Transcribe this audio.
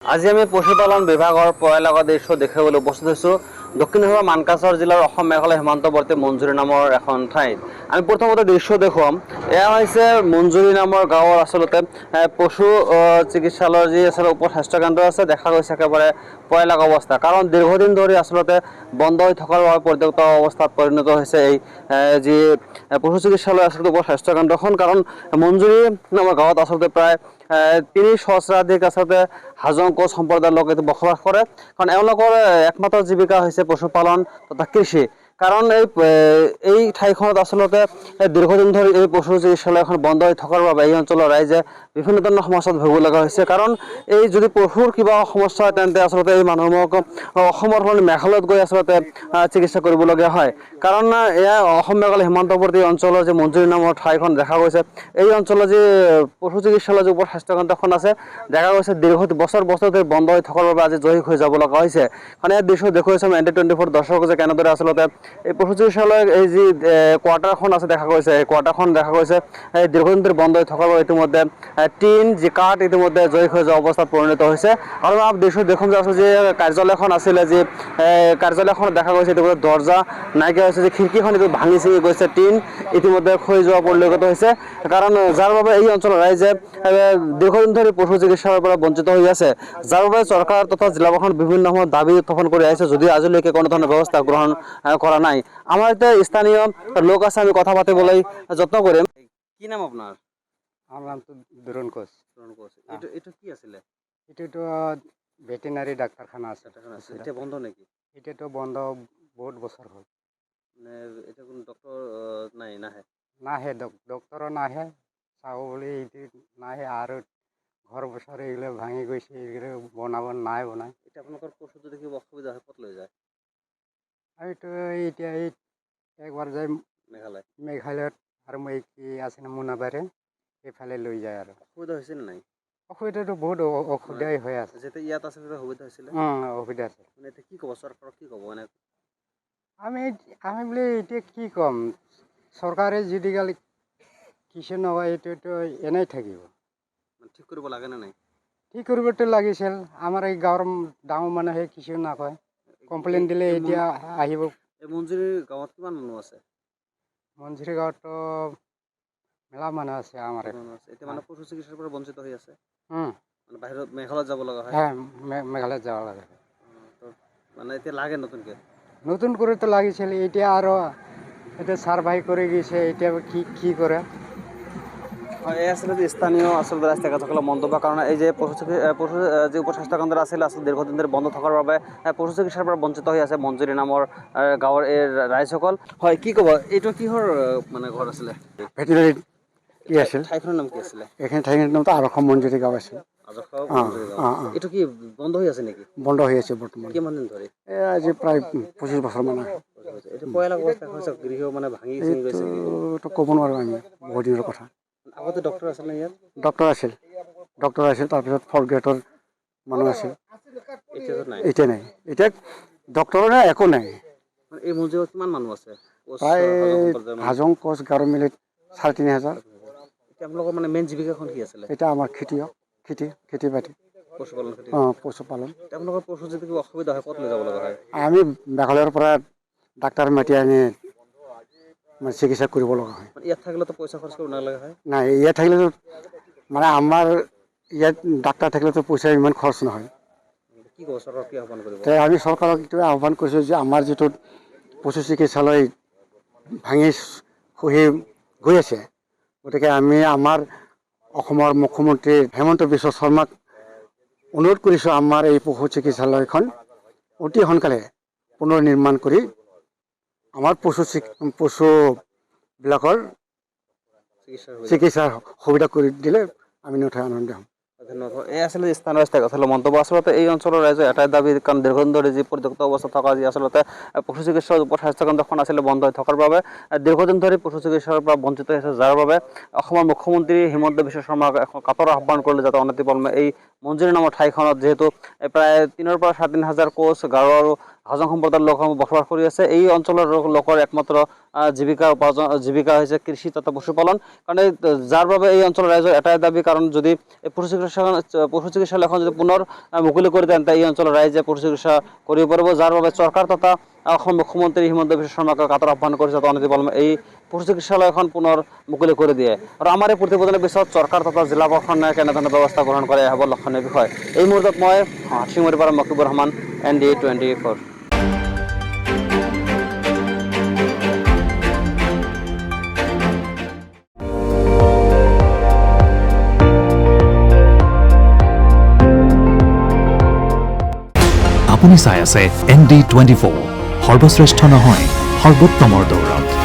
আজি আমি পশুপালন বিভাগৰ পয়ালগা দৃশ্য দেখিবলৈ উপস্থিত হৈছোঁ দক্ষিণ হৰা মানকাছাৰ জিলাৰ অসম মেঘালয় সীমান্তৱৰ্তী মঞ্জুৰি নামৰ এখন ঠাইত। আমি প্ৰথমতে দৃশ্য দেখুৱাম। এয়া হৈছে মঞ্জুৰি নামৰ গাঁৱৰ আচলতে পশু চিকিৎসালয়ৰ যি আচলতে উপ স্বাস্থ্য কেন্দ্ৰ আছে, দেখা গৈছে একেবাৰে পয়ালগা অৱস্থা। কাৰণ দীৰ্ঘদিন ধৰি আচলতে বন্ধ হৈ থকাৰ বাবে পৰ্যাপ্ত অৱস্থাত পৰিণত হৈছে এই যি পশু চিকিৎসালয় আচলতে উপ স্বাস্থ্য কেন্দ্ৰখন। কাৰণ মঞ্জুৰি নামৰ গাঁৱত আচলতে প্ৰায় ৩০ সহস্ৰাধিক আচলতে হাজং কোচ সম্প্ৰদায়ৰ লোক এইটো বসবাস কৰে। কাৰণ এওঁলোকৰ একমাত্ৰ জীৱিকা হৈছে পশুপালন তথা কৃষি। কাৰণ এই ঠাইখনত আচলতে দীৰ্ঘদিন ধৰি এই পশু চিকিৎসালয়খন বন্ধ হৈ থকাৰ বাবে এই অঞ্চলৰ ৰাইজে বিভিন্ন ধৰণৰ সমস্যাত ভুগিব লগা হৈছে। কাৰণ এই যদি পশুৰ কিবা সমস্যা হয় তেন্তে আচলতে এই মানুহক অসমৰ সলনি মেঘালয়ত গৈ আচলতে চিকিৎসা কৰিবলগীয়া হয়। কাৰণ এয়া অসম মেঘালয় সীমান্তৱৰ্তী অঞ্চলৰ যি মঞ্জুৰি নামৰ ঠাইখন দেখা গৈছে, এই অঞ্চলৰ যি পশু চিকিৎসালয় যি উপ স্বাস্থ্য কেন্দ্ৰখন আছে, দেখা গৈছে দীৰ্ঘ বছৰ ধৰি বন্ধ হৈ থকাৰ বাবে আজি জয়ী হৈ যাব লগা হৈছে। মানে এই দৃশ্য দেখুৱাইছে ND24 দৰ্শক যে কেনেদৰে আচলতে এই পশু চিকিৎসালয়ৰ এই যি কোৱাৰ্টাৰখন আছে, দেখা গৈছে এই কোৱাৰ্টাৰখন দেখা গৈছে এই দীৰ্ঘদিন ধৰি বন্ধ হৈ থকাৰ বাবে ইতিমধ্যে টিন যি কাঠ ইতিমধ্যে জয়ী হৈ যোৱা অৱস্থাত পৰিণত হৈছে। আৰু দৃশ্য দেখোন যে আচলতে যি কাৰ্যালয়খন আছিলে, যি কাৰ্যালয়খন দেখা গৈছে ইতিমধ্যে দৰ্জা নাইকিয়া হৈছে, যে খিৰিকীখন এইটো ভাঙি চিঙি গৈছে, টিন ইতিমধ্যে ক্ষয় যোৱা পৰিলক্ষিত হৈছে। কাৰণ যাৰ বাবে এই অঞ্চলৰ ৰাইজে দীৰ্ঘদিন ধৰি পশু চিকিৎসালয়ৰ পৰা বঞ্চিত হৈ আছে, যাৰ বাবে চৰকাৰ তথা জিলা প্ৰশাসন বিভিন্ন সময়ত দাবী উত্থাপন কৰি আহিছে, যদিও আজিলৈকে কোনো ধৰণৰ ব্যৱস্থা গ্ৰহণ কৰা নাই। আমাৰ এতিয়া স্থানীয় লোক আছে, আমি কথা পাতিবলৈ যত্ন কৰিম। কি নাম আপোনাৰ? আমার নামটো দুরন কোচ। এইটো কি আছিলে? এটাতো ভেটেনারি ডাক্তারখানা আছে। এতিয়া বন্ধ নেকি? এটাতো বন্ধ বহুত বছর হল। মানে এতিয়া কোনো ডক্টৰ নাই, নাহে? নাহে, ডক্টরও নাহে, চাব বলে এটি নাহে। আর ঘর বছর এগুলো ভাঙি গৈছে, এগুলো বনাব নাই বনায়। এতিয়া আপোনালোকৰ পশু যদি কিবা অসুবিধা হয় ক'ত লৈ যায়? আমি তো এতিয়া এই একবার যাই মেঘালয়। মেঘালয়ত, আর মই কি আছে না মোনাবাৰে, এইফালে লৈ যায়। আর অসুবিধা হৈছে নে নাই? অসুবিধাটো বহুত অসুবিধাই হৈ আছে। যেতিয়া ইয়াত আছে তেতিয়া সুবিধা হৈছিলে? অসুবিধা আছে। মানে এতিয়া কি ক'ব চৰকাৰক, কি ক'ব মানে? আমি আমি বলে এতিয়া কি কম, চৰকাৰে যদি গালি কিছু নকয়, এইটোতো এনেই থাকিব। ঠিক কৰিব লাগে নে নাই? ঠিক কৰিবতো লাগিছিল। আমাৰ এই গাঁৱৰ ডাঙৰ মানুহে কিছু নকয়, কমপ্লেইন দিলে এতিয়া আহিব। এই মঞ্জুৰিৰ গাঁৱত কিমান মানুহ আছে? মঞ্জুৰি গাঁৱতো মেলা মানুহ আছে আমাৰ। এতিয়া মানে পশু চিকিৎসাৰ পৰা বঞ্চিত হৈ আছে, মানে মানে বাহিৰত মেঘালয়ত যাব লগা হয়। মেঘালয়ত যাব লাগে। মানে এতিয়া লাগে নতুনকৈ নতুন করেতো লাগিছিল, এতিয়া আৰু এটা সাৰ্ভাই কৰে গেছে, এতিয়া কি কৰে। এই আচলতে স্থানীয় আচলতে ৰাস্তাঘাটসকলৰ মন্তব্য। কাৰণ এই যে পশু যি উপস্বাস্থ্য কেন্দ্ৰ আছিলে, আচলতে দীৰ্ঘদিন ধৰি বন্ধ থকাৰ বাবে পশু চিকিৎসাৰ পৰা বঞ্চিত হৈ আছে মঞ্জুৰি নামৰ গাঁৱৰ এই ৰাইজসকল। হয়, কি ক'ব? এইটো কিহৰ মানে ঘৰ আছিলে? ভেটেনাৰি কি আছিল, ঠাইখনৰ নাম কি আছিলে? এইখিনি ঠাইখিনিৰ নামটো আৰক্ষ মঞ্জুৰি গাঁও আছিল। মঞ্জুৰি গাঁও। এইটো কি বন্ধ হৈ আছে নেকি? বন্ধ হৈ আছে বৰ্তমান। কিমান দিন ধৰি? আজি প্ৰায় 25 বছৰ মান। এইটো পয়ালগা অৱস্থা হৈছে, গৃহ মানে ভাঙি চিঙি গৈছে। এইটো ক'ব নোৱাৰোঁ আমি, বহুত দিনৰ কথা। আগতে ডক্টৰ আছিল নে ইয়াত? ডক্টৰ আছিল, তাৰপিছত 4th গ্ৰেডৰ মানুহ আছিল। এতিয়াতো নাই। এতিয়া নাই, এতিয়া ডক্টৰৰ নাই, একো নাই। এই মঞ্জুৰিত কিমান মানুহ আছে? প্ৰায় হাজং কোচ গাৰো মিলি 3500। এতিয়া আপোনালোকৰ মানে মেইন জীৱিকাখন কি আছিলে? এতিয়া আমাৰ খেতি বাতি, পশুপালন খেতি। পশুপালন। আপোনালোকৰ পশু যদি কিবা অসুবিধা হয় ক'ত লৈ যাব লগা হয়? আমি মেঘালয়ৰ পৰা ডাক্তৰ মাতি আনি মানে চিকিৎসা কৰিব লগা হয়। ইয়াত থাকিলেতো পইচা খৰচ কৰিব নালাগে হয়? নাই, ইয়াত থাকিলেতো মানে আমাৰ ইয়াত ডাক্তৰ থাকিলেতো পইচা ইমান খৰচ নহয়। কি ক'ব, চৰকাৰক কি আহ্বান কৰিব? আমি চৰকাৰক এইটোৱে আহ্বান কৰিছোঁ যে আমাৰ যিটো পশু চিকিৎসালয় ভাঙি খহি গৈ আছে, গতিকে আমি আমাৰ অসমৰ মুখ্যমন্ত্ৰী হিমন্ত বিশ্ব শৰ্মাক অনুৰোধ কৰিছোঁ, আমাৰ এই পশু চিকিৎসালয়খন অতি সোনকালে পুনৰ নিৰ্মাণ কৰি আমাৰ পশুবিলাকৰ চিকিৎসাৰ সুবিধা কৰি দিলে আমি নথৈ আনন্দিত হ'ম। ধন্যবাদ। এই আচলতে স্থানীয় ৰাস্তাঘাটৰ মন্তব্য। আচলতে এই অঞ্চলৰ ৰাইজৰ এটাই দাবী, কাৰণ দীৰ্ঘদিন ধৰি যি পৰ্যাপ্ত অৱস্থা থকা যি আচলতে পশু চিকিৎসা উপ স্বাস্থ্য কেন্দ্ৰখন আছিলে বন্ধ হৈ থকাৰ বাবে দীৰ্ঘদিন ধৰি পশু চিকিৎসাৰ পৰা বঞ্চিত হৈছে, যাৰ বাবে অসমৰ মুখ্যমন্ত্ৰী হিমন্ত বিশ্ব শৰ্মাক এখন কাতৰ আহ্বান কৰিলে যাতে অনতিপলমে এই মঞ্জুৰি নামৰ ঠাইখনত, যিহেতু প্ৰায় 3,000 পৰা 3,500 কোচ গাৰো আৰু হাজং সম্প্ৰদায়ৰ লোকসমূহ বসবাস কৰি আছে। এই অঞ্চলৰ লোকৰ একমাত্ৰ জীৱিকা হৈছে কৃষি তথা পশুপালন। কাৰণ যাৰ বাবে এই অঞ্চলৰ ৰাইজৰ এটাই দাবী, কাৰণ যদি এই পশু চিকিৎসালয়খন যদি পুনৰ মুকলি কৰি দিয়ে, তেন্তে এই অঞ্চলৰ ৰাইজে পশু চিকিৎসা কৰিব পাৰিব। যাৰ বাবে চৰকাৰ তথা অসম মুখ্যমন্ত্ৰী হিমন্ত বিশ্ব শৰ্মাকে কাতৰ আহ্বান কৰিছে অনতি পলমে এই পশু চিকিৎসালয়খন পুনৰ মুকলি কৰি দিয়ে। আৰু আমাৰ এই প্ৰতিবেদনৰ পিছত চৰকাৰ তথা জিলা প্ৰশাসনে কেনেধৰণৰ ব্যৱস্থা গ্ৰহণ কৰে হ'ব লক্ষণীয় বিষয়। এই মুহূৰ্তত মই হাতীমাৰীৰ পৰা মকিবুৰ ৰহমান, ND24। আপুনি চাই আছে ND24, সৰ্বশ্ৰেষ্ঠ নহয় সৰ্বোত্তমৰ দৌৰত।